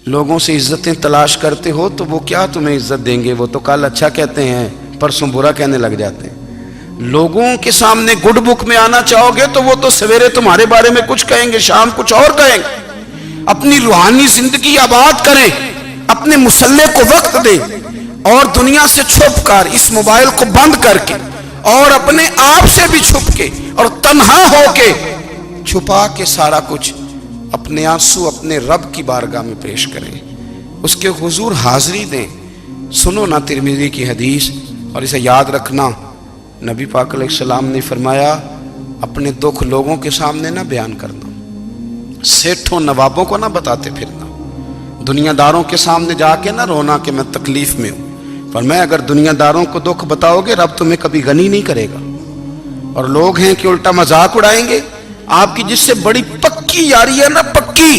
لوگوں سے عزتیں تلاش کرتے ہو تو وہ کیا تمہیں عزت دیں گے؟ وہ تو کل اچھا کہتے ہیں، پرسوں برا کہنے لگ جاتے ہیں۔ لوگوں کے سامنے گڈ بک میں آنا چاہو گے تو وہ تو سویرے تمہارے بارے میں کچھ کہیں گے، شام کچھ اور کہیں گے۔ اپنی روحانی زندگی آباد کریں، اپنے مسلح کو وقت دیں، اور دنیا سے چھپ کر اس موبائل کو بند کر کے اور اپنے آپ سے بھی چھپ کے اور تنہا ہو کے چھپا کے سارا کچھ اپنے آنسو اپنے رب کی بارگاہ میں پیش کریں، اس کے حضور حاضری دیں۔ سنو نا ترمذی کی حدیث، اور اسے یاد رکھنا، نبی پاک علیہ السلام نے فرمایا اپنے دکھ لوگوں کے سامنے نہ بیان کرنا، سیٹھوں نوابوں کو نہ بتاتے پھرنا، دنیا داروں کے سامنے جا کے نہ رونا کہ میں تکلیف میں ہوں۔ فرمایا اگر دنیا داروں کو دکھ بتاؤ گے رب تمہیں کبھی غنی نہیں کرے گا۔ اور لوگ ہیں کہ الٹا مذاق اڑائیں گے آپ کی، جس سے بڑی پکی یاری ہے نا، پکی،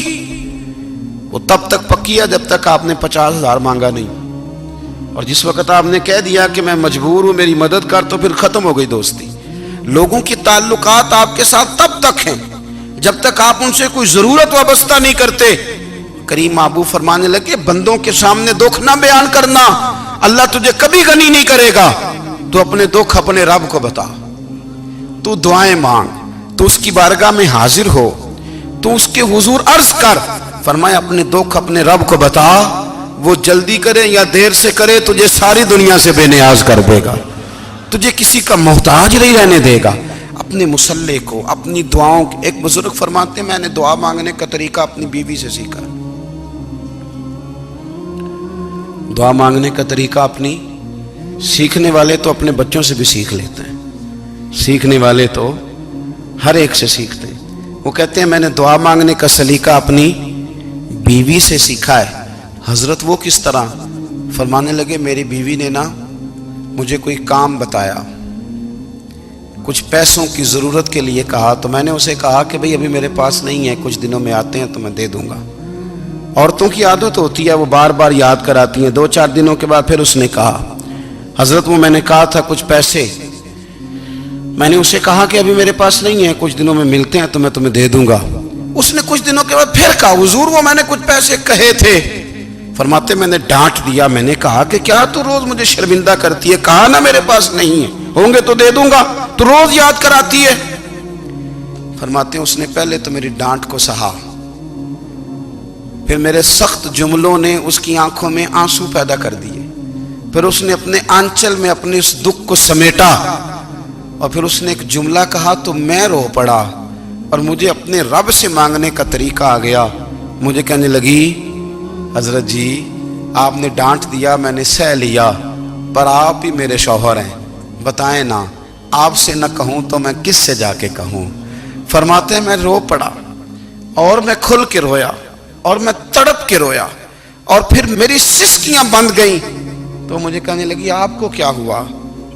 وہ تب تک پکی ہے جب تک آپ نے 50,000 مانگا نہیں، اور جس وقت آپ نے کہہ دیا کہ میں مجبور ہوں میری مدد کر، تو پھر ختم ہو گئی دوستی۔ لوگوں کی تعلقات آپ کے ساتھ تب تک ہیں جب تک آپ ان سے کوئی ضرورت وابستہ نہیں کرتے۔ کریم محبوب فرمانے لگے بندوں کے سامنے دکھ نہ بیان کرنا، اللہ تجھے کبھی غنی نہیں کرے گا۔ تو اپنے دکھ اپنے رب کو بتا، تو دعائیں مانگ، تو اس کی بارگاہ میں حاضر ہو، تو اس کے حضور عرض کر۔ فرمایا اپنے دکھ اپنے رب کو بتا، وہ جلدی کرے یا دیر سے کرے تجھے ساری دنیا سے بے نیاز کر دے گا، تجھے کسی کا محتاج نہیں رہنے دے گا۔ اپنے مسلح کو، اپنی دعاؤں، ایک بزرگ فرماتے ہیں میں نے دعا مانگنے کا طریقہ اپنی بیوی سے سیکھا، دعا مانگنے کا طریقہ اپنی، سیکھنے والے تو اپنے بچوں سے بھی سیکھ لیتے ہیں، سیکھنے والے تو ہر ایک سے سیکھتے ہیں۔ وہ کہتے ہیں میں نے دعا مانگنے کا سلیقہ اپنی بیوی سے سیکھا ہے۔ حضرت وہ کس طرح؟ فرمانے لگے میری بیوی نے نا مجھے کوئی کام بتایا، کچھ پیسوں کی ضرورت کے لیے کہا، تو میں نے اسے کہا کہ بھئی ابھی میرے پاس نہیں ہے، کچھ دنوں میں آتے ہیں تو میں دے دوں گا۔ عورتوں کی عادت ہوتی ہے وہ بار بار یاد کراتی ہیں، 2-4 دنوں کے بعد پھر اس نے کہا حضرت وہ میں نے کہا تھا کچھ پیسے، میں نے اسے کہا کہ ابھی میرے پاس نہیں ہے، کچھ دنوں میں ملتے ہیں تو میں تمہیں دے دوں گا۔ اس نے کچھ دنوں کے بعد پھر کہا حضور وہ میں نے کچھ پیسے کہے تھے۔ فرماتے میں نے ڈانٹ دیا، میں نے کہا کہ کیا تو روز مجھے شرمندہ کرتی ہے، کہا نا میرے پاس نہیں ہے، ہوں گے تو دے دوں گا، تو روز یاد کراتی ہے۔ فرماتے ہیں اس نے پہلے تو میری ڈانٹ کو سہا، پھر میرے سخت جملوں نے اس کی آنکھوں میں آنسو پیدا کر دیے، پھر اس نے اپنے آنچل میں اپنے اس دکھ کو سمیٹا، اور پھر اس نے ایک جملہ کہا تو میں رو پڑا، اور مجھے اپنے رب سے مانگنے کا طریقہ آ گیا۔ مجھے کہنے لگی حضرت جی آپ نے ڈانٹ دیا، میں نے سہ لیا، پر آپ ہی میرے شوہر ہیں، بتائیں نا آپ سے نہ کہوں تو میں کس سے جا کے کہوں۔ فرماتے ہیں میں رو پڑا، اور میں کھل کے رویا، اور میں تڑپ کے رویا، اور پھر میری سسکیاں بند گئیں۔ تو مجھے کہنے لگی آپ کو کیا ہوا؟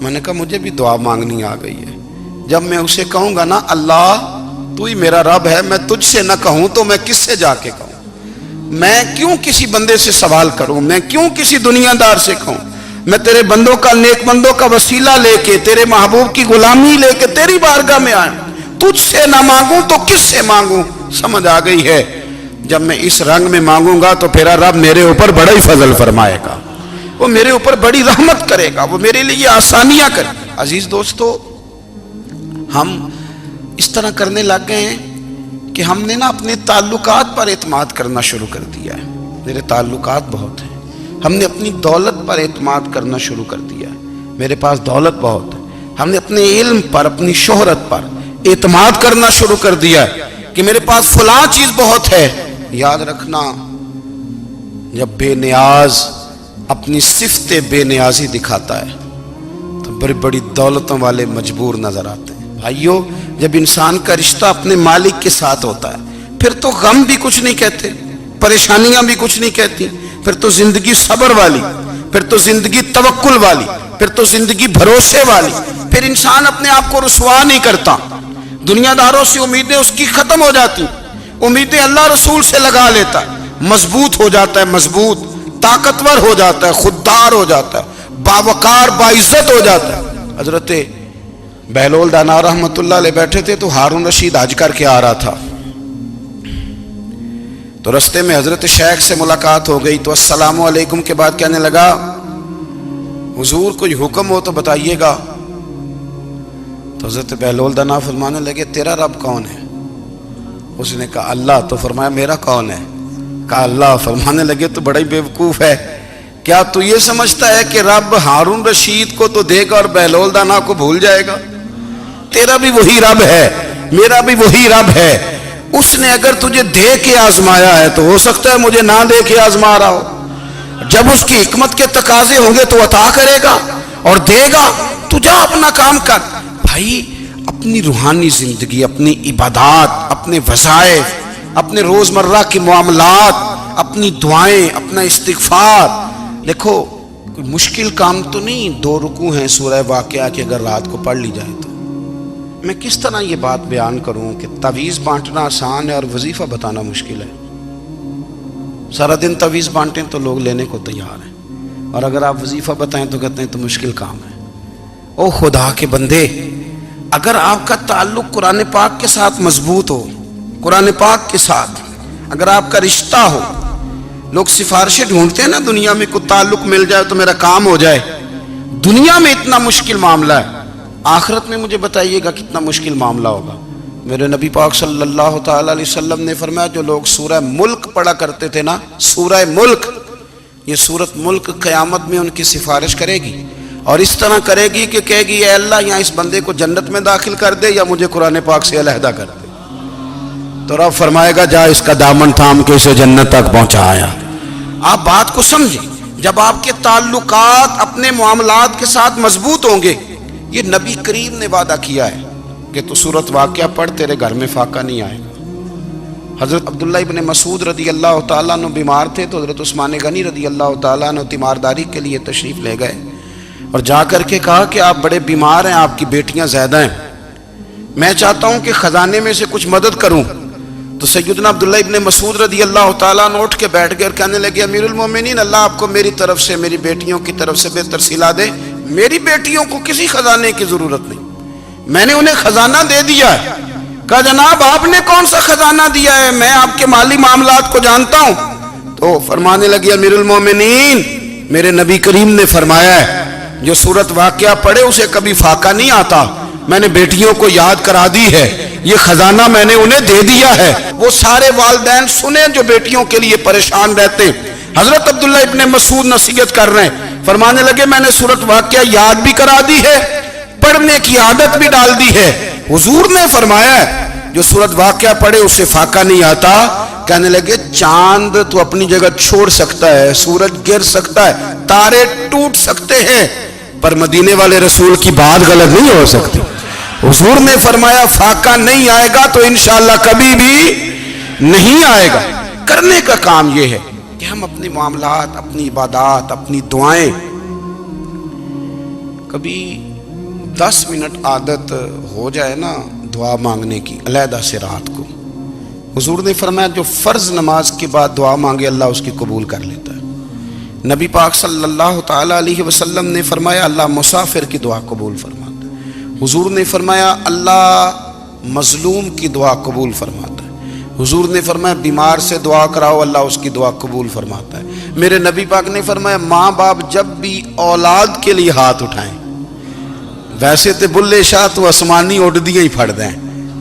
میں نے کہا مجھے بھی دعا مانگنی آ گئی ہے، جب میں اسے کہوں گا نا اللہ تو ہی میرا رب ہے، میں تجھ سے نہ کہوں تو میں کس سے جا کے کہوں؟ میں کیوں کسی بندے سے سوال کروں؟ میں کیوں کسی دنیا دار سے کہوں؟ میں تیرے بندوں کا، نیک بندوں کا وسیلہ لے کے، تیرے محبوب کی غلامی لے کے تیری بارگاہ میں آیا، تجھ سے نہ مانگوں تو کس سے مانگوں؟ سمجھ آ گئی ہے؟ جب میں اس رنگ میں مانگوں گا تو پھر رب میرے اوپر بڑا ہی فضل فرمائے گا، وہ میرے اوپر بڑی رحمت کرے گا، وہ میرے لیے آسانیاں کرے گا۔ عزیز دوستو، ہم اس طرح کرنے لگ گئے ہیں کہ ہم نے نا اپنے تعلقات پر اعتماد کرنا شروع کر دیا ہے۔ میرے تعلقات بہت ہیں، ہم نے اپنی دولت پر اعتماد کرنا شروع کر دیا ہے، میرے پاس دولت بہت ہے۔ ہم نے اپنے علم پر، اپنی شہرت پر اعتماد کرنا شروع کر دیا ہے کہ میرے پاس فلاں چیز بہت ہے۔ یاد رکھنا جب بے نیاز اپنی صفت بے نیازی دکھاتا ہے تو بڑی بڑی دولتوں والے مجبور نظر آتے ہیں۔ بھائیو جب انسان کا رشتہ اپنے مالک کے ساتھ ہوتا ہے پھر تو غم بھی کچھ نہیں کہتے، پریشانیاں بھی کچھ نہیں کہتی، پھر تو زندگی صبر والی، پھر تو زندگی توکل والی، پھر تو زندگی بھروسے والی، پھر انسان اپنے آپ کو رسوا نہیں کرتا۔ دنیا داروں سے امیدیں اس کی ختم ہو جاتی، امیدیں اللہ رسول سے لگا لیتا ہے، مضبوط ہو جاتا ہے، مضبوط، طاقتور ہو جاتا ہے، خوددار ہو جاتا ہے، باوقار باعزت ہو جاتا ہے. حضرت بہلول دانا رحمت اللہ علیہ بیٹھے تھے تو ہارون رشید حج کر کے آ رہا تھا. تو رستے میں حضرت شیخ سے ملاقات ہو گئی تو السلام علیکم کے بعد کہنے لگا حضور کوئی حکم ہو تو بتائیے گا. تو حضرت بہلول دانا فرمانے لگے تیرا رب کون ہے؟ اس نے کہا اللہ. تو فرمایا میرا کون ہے؟ کہا اللہ. فرمانے لگے تو بڑا ہی بیوقوف ہے، کیا تو یہ سمجھتا ہے کہ رب ہارون رشید کو تو دے گا اور بہلول دانا کو بھول جائے گا؟ تیرا بھی وہی رب ہے، میرا بھی وہی رب ہے. اس نے اگر تجھے دے کے آزمایا ہے تو ہو سکتا ہے مجھے نہ دے کے آزما رہا ہو. جب اس کی حکمت کے تقاضے ہوں گے تو عطا کرے گا اور دے گا. تو جا اپنا کام کر. بھائی اپنی روحانی زندگی، اپنی عبادات، اپنے وظائف، اپنے روزمرہ کے معاملات، اپنی دعائیں، اپنا استغفار. دیکھو کوئی مشکل کام تو نہیں 2 رکوع ہیں سورہ واقعہ کہ اگر رات کو پڑھ لی جائے تو. میں کس طرح یہ بات بیان کروں کہ تعویذ بانٹنا آسان ہے اور وظیفہ بتانا مشکل ہے. سارا دن تعویذ بانٹیں تو لوگ لینے کو تیار ہیں، اور اگر آپ وظیفہ بتائیں تو کہتے ہیں تو مشکل کام ہے. او خدا کے بندے، اگر آپ کا تعلق قرآن پاک کے ساتھ مضبوط ہو، قرآن پاک کے ساتھ اگر آپ کا رشتہ ہو، لوگ سفارشیں ڈھونڈتے ہیں نا دنیا میں، کوئی تعلق مل جائے تو میرا کام ہو جائے. دنیا میں اتنا مشکل معاملہ ہے، آخرت میں مجھے بتائیے گا کتنا مشکل معاملہ ہوگا. میرے نبی پاک صلی اللہ تعالی علیہ وسلم نے فرمایا جو لوگ سورہ ملک پڑھا کرتے تھے نا، سورہ ملک، یہ سورت ملک قیامت میں ان کی سفارش کرے گی، اور اس طرح کرے گی کہ کہے گی اے اللہ یہاں اس بندے کو جنت میں داخل کر دے یا مجھے قرآن پاک سے علیحدہ کر دے. تو رب فرمائے گا جا اس کا دامن تھام کے اسے جنت تک پہنچایا. آپ بات کو سمجھیں، جب آپ کے تعلقات اپنے معاملات کے ساتھ مضبوط ہوں گے. یہ نبی کریم نے وعدہ کیا ہے کہ تو سورت واقعہ پڑھ تیرے گھر میں فاقہ نہیں آئے گا. حضرت عبداللہ ابن مسعود رضی اللہ تعالیٰ عنہ بیمار تھے تو حضرت عثمان غنی رضی اللہ تعالیٰ عنہ تیمارداری کے لیے تشریف لے گئے اور جا کر کے کہا کہ آپ بڑے بیمار ہیں، آپ کی بیٹیاں زیادہ ہیں، میں چاہتا ہوں کہ خزانے میں سے کچھ مدد کروں. تو سیدنا عبداللہ ابن مسعود رضی اللہ تعالیٰ عنہ اٹھ کے بیٹھ گئے اور کہنے لگے امیر المومنین، اللہ آپ کو میری طرف سے، میری بیٹیوں کی طرف سے بہتر صلہ دے. میری بیٹیوں کو کسی خزانے کی ضرورت نہیں، میں نے انہیں خزانہ دے دیا ہے. کہا جناب آپ نے کون سا خزانہ دیا ہے، میں آپ کے مالی معاملات کو جانتا ہوں. تو فرمانے لگے امیر المومنین، میرے نبی کریم نے فرمایا ہے جو سورت واقعہ پڑھے اسے کبھی فاقہ نہیں آتا. میں نے بیٹیوں کو یاد کرا دی ہے، یہ خزانہ میں نے انہیں دے دیا ہے. وہ سارے والدین سنیں جو بیٹیوں کے لیے پریشان رہتے. حضرت عبداللہ ابن مسعود نصیحت کر رہے ہیں، فرمانے لگے میں نے سورت واقعہ یاد بھی کرا دی ہے، پڑھنے کی عادت بھی ڈال دی ہے. حضور نے فرمایا ہے جو سورت واقعہ پڑھے اسے فاقہ نہیں آتا. کہنے لگے چاند تو اپنی جگہ چھوڑ سکتا ہے، سورج گر سکتا ہے، تارے ٹوٹ سکتے ہیں، پر مدینے والے رسول کی بات غلط نہیں ہو سکتی. حضور نے فرمایا فاقہ نہیں آئے گا تو انشاءاللہ کبھی بھی نہیں آئے گا. کرنے کا کام یہ ہے کہ ہم اپنے معاملات، اپنی عبادات، اپنی دعائیں، کبھی 10 منٹ عادت ہو جائے نا دعا مانگنے کی علیحدہ سے رات کو. حضور نے فرمایا جو فرض نماز کے بعد دعا مانگے اللہ اس کی قبول کر لیتا ہے. نبی پاک صلی اللہ تعالی علیہ وسلم نے فرمایا اللہ مسافر کی دعا قبول فرماتا ہے. حضور نے فرمایا اللہ مظلوم کی دعا قبول فرماتا ہے. حضور نے فرمایا بیمار سے دعا کراؤ اللہ اس کی دعا قبول فرماتا ہے. میرے نبی پاک نے فرمایا ماں باپ جب بھی اولاد کے لیے ہاتھ اٹھائیں، ویسے تے بلے شاہ تو آسمانی اڈ دیا ہی پھڑ دیں،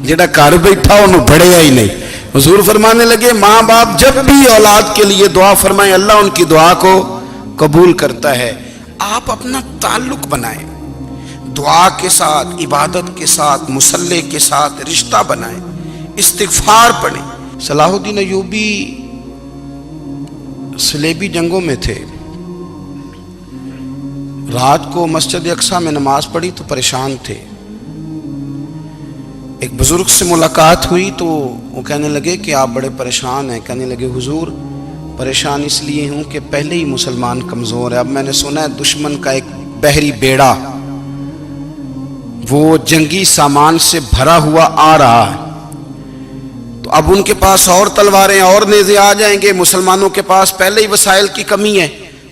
جڑا گھر بیٹھا انہوں بڑھیا ہی نہیں. حضور فرمانے لگے ماں باپ جب بھی اولاد کے لیے دعا فرمائیں اللہ ان کی دعا کو قبول کرتا ہے. آپ اپنا تعلق بنائیں دعا کے ساتھ، عبادت کے ساتھ، مصلی کے ساتھ رشتہ بنائیں، استغفار پڑھیں. صلاح الدین ایوبی صلیبی جنگوں میں تھے، رات کو مسجد اقصیٰ میں نماز پڑھی تو پریشان تھے. ایک بزرگ سے ملاقات ہوئی تو وہ کہنے لگے کہ آپ بڑے پریشان ہیں. کہنے لگے حضور پریشان اس لیے ہوں کہ پہلے ہی مسلمان کمزور ہے، اب میں نے سنا ہے دشمن کا ایک بحری بیڑا وہ جنگی سامان سے بھرا ہوا آ رہا ہے، تو اب ان کے پاس اور تلواریں اور نیزے آ جائیں گے، مسلمانوں کے پاس پہلے ہی وسائل کی کمی ہے،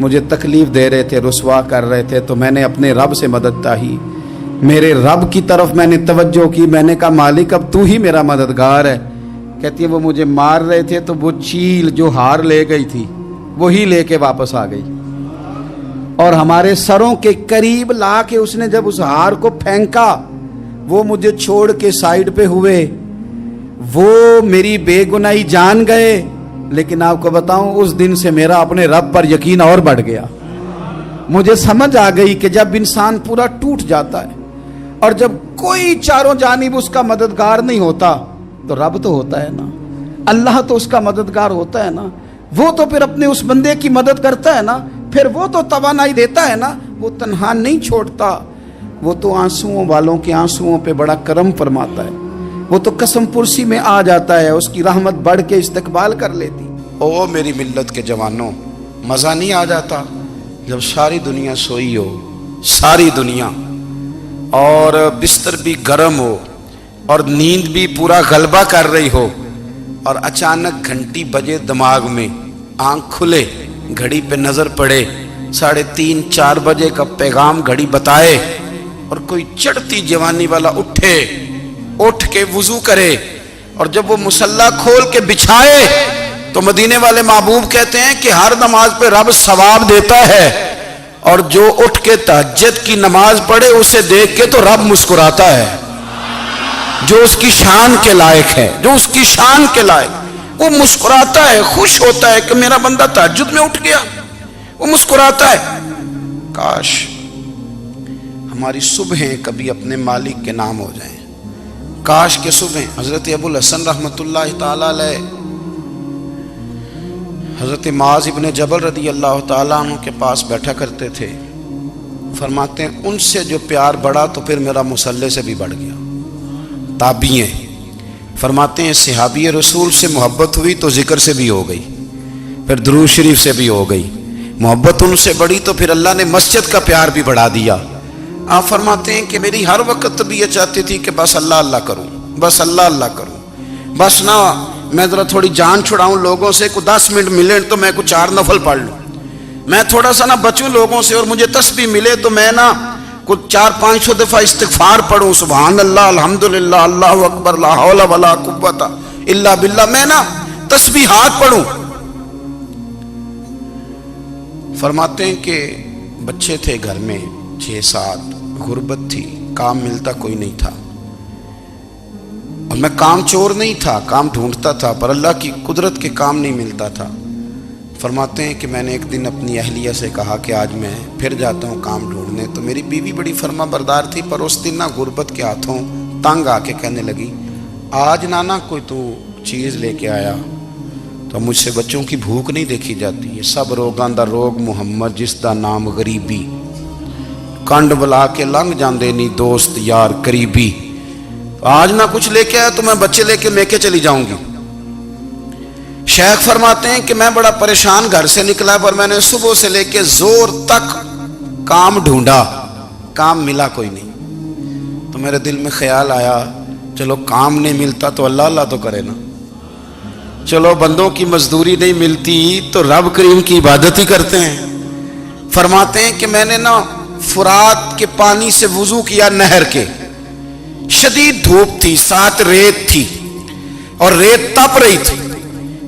مجھے تکلیف دے رہے تھے، رسوا کر رہے تھے، تو میں نے اپنے رب سے مدد چاہی، میرے رب کی طرف میں نے توجہ کی، میں نے کہا مالک اب تو ہی میرا مددگار ہے۔ کہتی ہے وہ مجھے مار رہے تھے تو وہ چیل جو ہار لے گئی تھی وہی لے کے واپس آ گئی، اور ہمارے سروں کے قریب لا کے اس نے جب اس ہار کو پھینکا، وہ مجھے چھوڑ کے سائیڈ پہ ہوئے، وہ میری بے گناہی جان گئے، لیکن آپ کو بتاؤں اس دن سے میرا اپنے رب پر یقین اور بڑھ گیا۔ مجھے سمجھ آ گئی کہ جب انسان پورا ٹوٹ جاتا ہے اور جب کوئی چاروں جانب اس کا مددگار نہیں ہوتا تو رب تو ہوتا ہے نا، اللہ تو اس کا مددگار ہوتا ہے نا، وہ تو پھر اپنے اس بندے کی مدد کرتا ہے نا، پھر وہ تو توانائی دیتا ہے نا، وہ تنہا نہیں چھوڑتا، وہ تو آنسوؤں والوں کے آنسوؤں پہ بڑا کرم فرماتا ہے، وہ تو قسم پرسی میں آ جاتا ہے، اس کی رحمت بڑھ کے استقبال کر لیتی۔ او میری ملت کے جوانوں، مزہ نہیں آ جاتا جب ساری دنیا سوئی ہو، ساری دنیا، اور بستر بھی گرم ہو اور نیند بھی پورا غلبہ کر رہی ہو، اور اچانک گھنٹی بجے دماغ میں، آنکھ کھلے، گھڑی پہ نظر پڑے، 3:30 4 بجے کا پیغام گھڑی بتائے، اور کوئی چڑھتی جوانی والا اٹھ کے وضو کرے، اور جب وہ مصلی کھول کے بچھائے تو مدینے والے محبوب کہتے ہیں کہ ہر نماز پہ رب ثواب دیتا ہے، اور جو اٹھ کے تہجد کی نماز پڑھے اسے دیکھ کے تو رب مسکراتا ہے، جو اس کی شان کے لائق ہے، جو اس کی شان کے لائق، وہ مسکراتا ہے، خوش ہوتا ہے کہ میرا بندہ تہجد میں اٹھ گیا، وہ مسکراتا ہے۔ کاش ہماری صبحیں کبھی اپنے مالک کے نام ہو جائیں، کاش کے صبحیں۔ حضرت ابو الحسن رحمۃ اللہ تعالی علیہ حضرت معاذ ابن جبل رضی اللہ تعالیٰ عنہ کے پاس بیٹھا کرتے تھے، فرماتے ہیں ان سے جو پیار بڑھا تو پھر میرا مصلی سے بھی بڑھ گیا۔ تابعی ہیں، فرماتے ہیں صحابی رسول سے محبت ہوئی تو ذکر سے بھی ہو گئی، پھر درود شریف سے بھی ہو گئی، محبت ان سے بڑھی تو پھر اللہ نے مسجد کا پیار بھی بڑھا دیا۔ آپ فرماتے ہیں کہ میری ہر وقت طبیعت چاہتی تھی کہ بس اللہ اللہ کروں، بس اللہ اللہ کروں، بس نہ میں ذرا تھوڑی جان چھڑاؤں لوگوں سے، کو 10 منٹ ملے تو میں کچھ 4 نفل پڑھ لوں، میں تھوڑا سا نہ بچوں لوگوں سے، اور مجھے تسبیح ملے تو میں نہ کچھ 400-500 دفعہ استغفار پڑھوں، سبحان اللہ، الحمدللہ، اللہ اکبر، لا حول ولا قوت الا باللہ، میں نہ تسبیحات پڑھوں۔ فرماتے ہیں کہ بچے تھے گھر میں 6-7، غربت تھی، کام ملتا کوئی نہیں تھا، اور میں کام چور نہیں تھا، کام ڈھونڈتا تھا، پر اللہ کی قدرت کے کام نہیں ملتا تھا۔ فرماتے ہیں کہ میں نے ایک دن اپنی اہلیہ سے کہا کہ آج میں پھر جاتا ہوں کام ڈھونڈنے، تو میری بیوی بڑی فرما بردار تھی، پر اس دن نہ غربت کے ہاتھوں تنگ آ کے کہنے لگی آج نانا کوئی تو چیز لے کے آیا، تو مجھ سے بچوں کی بھوک نہیں دیکھی جاتی، یہ سب روگاں دا روگ محمد جس دا نام غریبی، کنڈ بلا کے لنگ جاندے نہیں دوست یار قریبی، آج نہ کچھ لے کے آیا تو میں بچے لے کے میکے چلی جاؤں گی۔ شیخ فرماتے ہیں کہ میں بڑا پریشان گھر سے نکلا، پر میں نے صبح سے لے کے زور تک کام ڈھونڈا، کام ملا کوئی نہیں، تو میرے دل میں خیال آیا چلو کام نہیں ملتا تو اللہ اللہ تو کرے نا، چلو بندوں کی مزدوری نہیں ملتی تو رب کریم کی عبادت ہی کرتے ہیں۔ فرماتے ہیں کہ میں نے نا فرات کے پانی سے وضو کیا، نہر کے، شدید دھوپ تھی، ساتھ ریت تھی اور ریت تپ رہی تھی،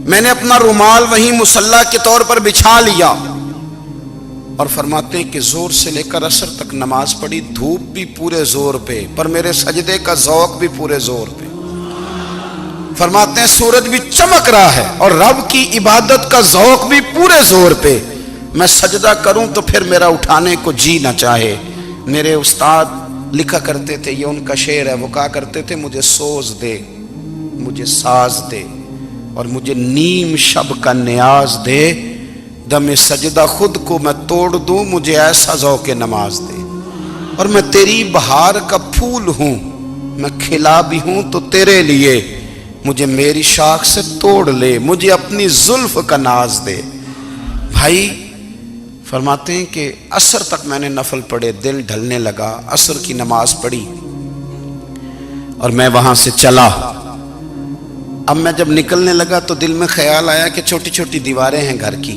میں نے اپنا رومال وہیں مصلی کے طور پر بچھا لیا، اور فرماتے ہیں کہ زور سے لے کر عصر تک نماز پڑھی، دھوپ بھی پورے زور پہ، پر میرے سجدے کا ذوق بھی پورے زور پہ۔ فرماتے ہیں سورج بھی چمک رہا ہے اور رب کی عبادت کا ذوق بھی پورے زور پہ، میں سجدہ کروں تو پھر میرا اٹھانے کو جی نہ چاہے۔ میرے استاد لکھا کرتے تھے، یہ ان کا شعر ہے، وہ کہا کرتے تھے مجھے سوز دے، مجھے ساز دے، اور مجھے نیم شب کا نیاز دے، دم سجدہ خود کو میں توڑ دوں، مجھے ایسا ذوق نماز دے، اور میں تیری بہار کا پھول ہوں، میں کھلا بھی ہوں تو تیرے لیے، مجھے میری شاخ سے توڑ لے، مجھے اپنی زلف کا ناز دے۔ بھائی فرماتے ہیں کہ عصر تک میں نے نفل پڑھے، دل ڈھلنے لگا، عصر کی نماز پڑھی اور میں وہاں سے چلا۔ اب میں جب نکلنے لگا تو دل میں خیال آیا کہ چھوٹی چھوٹی دیواریں ہیں گھر کی،